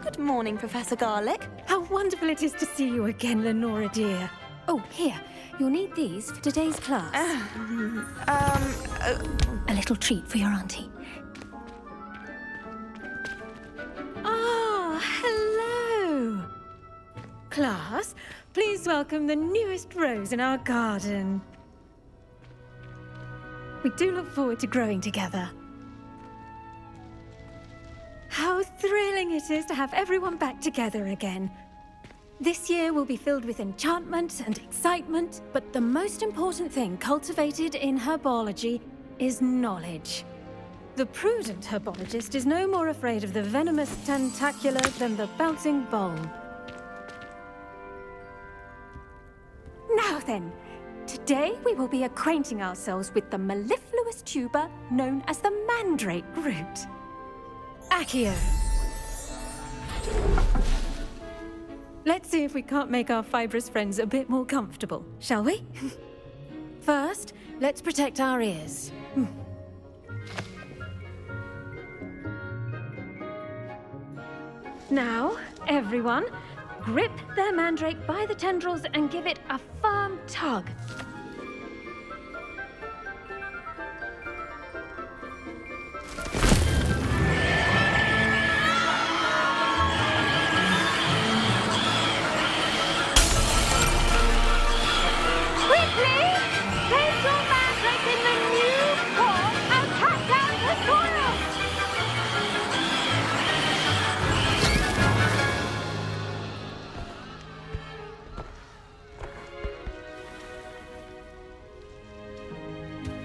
Good morning, Professor Garlick. How wonderful it is to see you again, Lenora dear. Oh, here. You'll need these for today's class. A little treat for your auntie. Ah, hello. Class, please welcome the newest rose in our garden. We do look forward to growing together. How thrilling it is to have everyone back together again. This year will be filled with enchantment and excitement, but the most important thing cultivated in herbology is knowledge. The prudent herbologist is no more afraid of the venomous tentacula than the bouncing bulb. Now then, today we will be acquainting ourselves with the mellifluous tuber known as the mandrake root. Accio. Let's see if we can't make our fibrous friends a bit more comfortable, shall we? First, let's protect our ears. Now, everyone, grip their mandrake by the tendrils and give it a firm tug.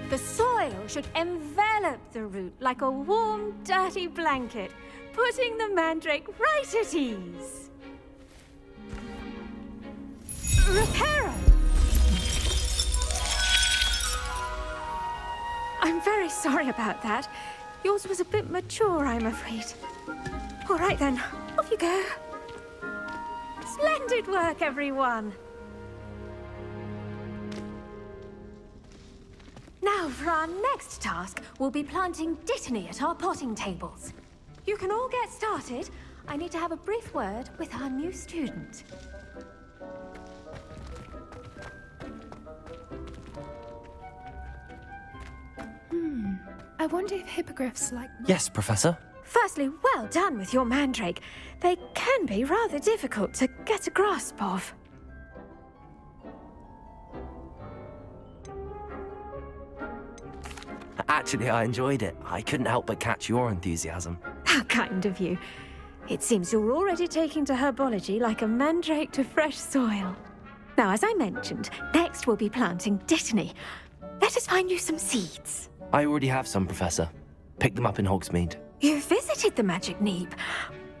The soil should envelop the root like a warm, dirty blanket, putting the mandrake right at ease. Reparo! I'm very sorry about that. Yours was a bit mature, I'm afraid. All right then, off you go. Splendid work, everyone! Now, for our next task, we'll be planting Dittany at our potting tables. You can all get started. I need to have a brief word with our new student. I wonder if hippogriffs like... Yes, Professor. Firstly, well done with your mandrake. They can be rather difficult to get a grasp of. Actually, I enjoyed it. I couldn't help but catch your enthusiasm. How kind of you. It seems you're already taking to herbology like a mandrake to fresh soil. Now, as I mentioned, next we'll be planting Dittany. Let us find you some seeds. I already have some, Professor. Picked them up in Hogsmeade. You visited the Magic Neep.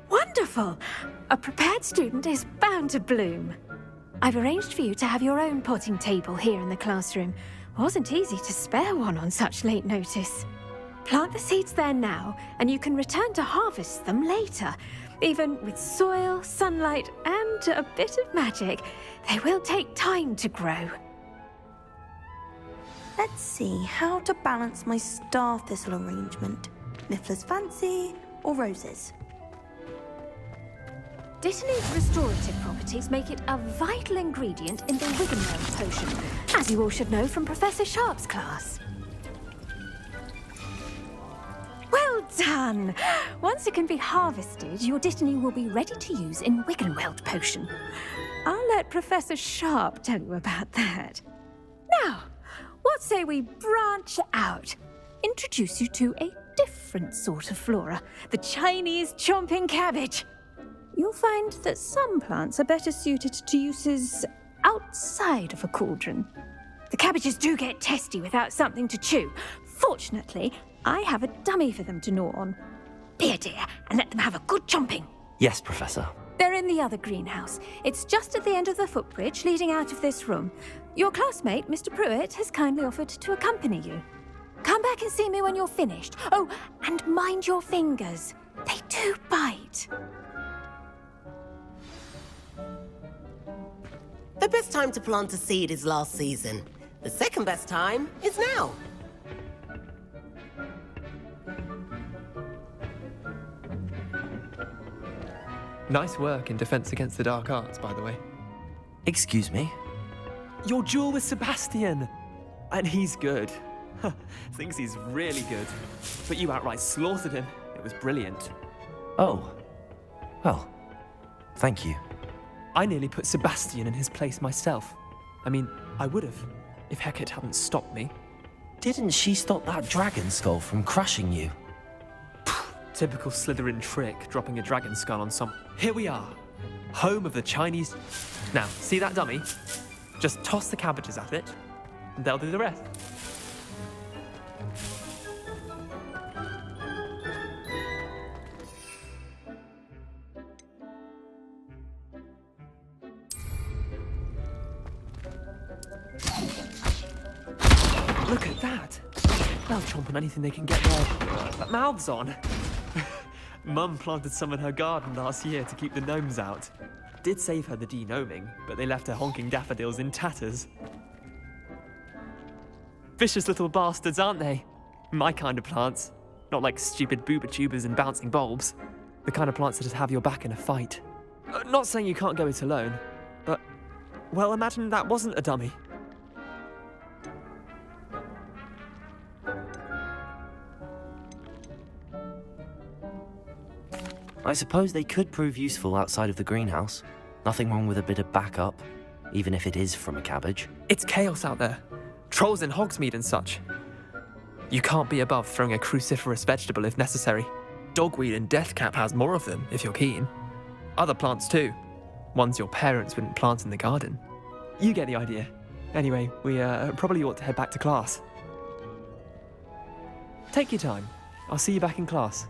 Wonderful! A prepared student is bound to bloom. I've arranged for you to have your own potting table here in the classroom. Wasn't easy to spare one on such late notice. Plant the seeds there now, and you can return to harvest them later. Even with soil, sunlight, and a bit of magic, they will take time to grow. Let's see how to balance my star thistle arrangement. Niffler's fancy or roses? Dittany's restorative properties make it a vital ingredient in the Wiggenweld potion, as you all should know from Professor Sharp's class. Well done! Once it can be harvested, your Dittany will be ready to use in Wiggenweld potion. I'll let Professor Sharp tell you about that. Now, what say we branch out? Introduce you to a different sort of flora, the Chinese chomping cabbage. You'll find that some plants are better suited to uses outside of a cauldron. The cabbages do get testy without something to chew. Fortunately, I have a dummy for them to gnaw on. Be a dear and let them have a good chomping. Yes, Professor. They're in the other greenhouse. It's just at the end of the footbridge leading out of this room. Your classmate, Mr. Pruitt, has kindly offered to accompany you. Come back and see me when you're finished. Oh, and mind your fingers. They do bite. The best time to plant a seed is last season. The second best time is now. Nice work in Defense Against the Dark Arts, by the way. Excuse me? Your duel with Sebastian! And he's good. Thinks he's really good. But you outright slaughtered him. It was brilliant. Oh. Well, thank you. I nearly put Sebastian in his place myself. I mean, I would have, if Hecate hadn't stopped me. Didn't she stop that dragon skull from crushing you? Typical Slytherin trick, dropping a dragon skull on some... Here we are, home of the Chinese... Now, see that dummy? Just toss the cabbages at it, and they'll do the rest. Look at that! They'll chomp on anything they can get their mouths on. Mum planted some in her garden last year to keep the gnomes out. Did save her the de-gnoming, but they left her honking daffodils in tatters. Vicious little bastards, aren't they? My kind of plants. Not like stupid booba tubers and bouncing bulbs. The kind of plants that just have your back in a fight. Not saying you can't go it alone, but... Well, imagine that wasn't a dummy. I suppose they could prove useful outside of the greenhouse. Nothing wrong with a bit of backup, even if it is from a cabbage. It's chaos out there. Trolls in Hogsmeade and such. You can't be above throwing a cruciferous vegetable if necessary. Dogweed and deathcap has more of them, if you're keen. Other plants too. Ones your parents wouldn't plant in the garden. You get the idea. Anyway, we probably ought to head back to class. Take your time. I'll see you back in class.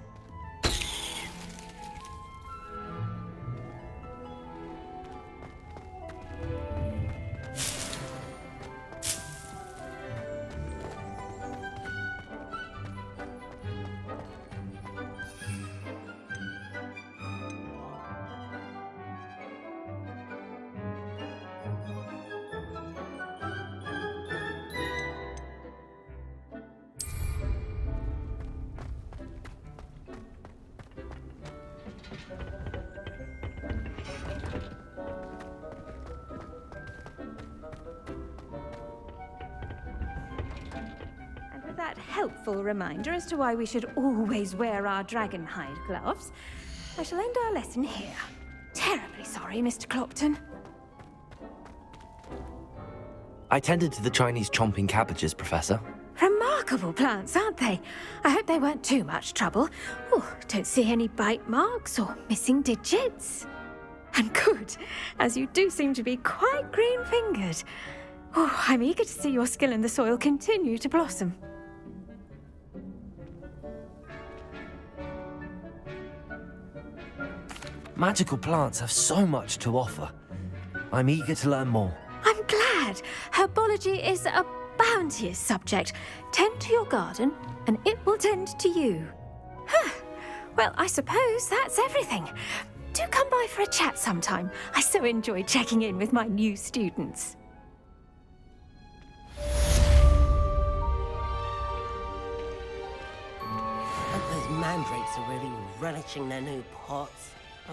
That helpful reminder as to why we should always wear our dragon hide gloves, I shall end our lesson here. Terribly sorry, Mr. Clopton. I tended to the Chinese chomping cabbages, Professor. Remarkable plants, aren't they? I hope they weren't too much trouble. Oh, don't see any bite marks or missing digits. And good, as you do seem to be quite green-fingered. Oh, I'm eager to see your skill in the soil continue to blossom. Magical plants have so much to offer. I'm eager to learn more. I'm glad. Herbology is a bounteous subject. Tend to your garden, and it will tend to you. Huh. Well, I suppose that's everything. Do come by for a chat sometime. I so enjoy checking in with my new students. Hope those mandrakes are really relishing their new pots.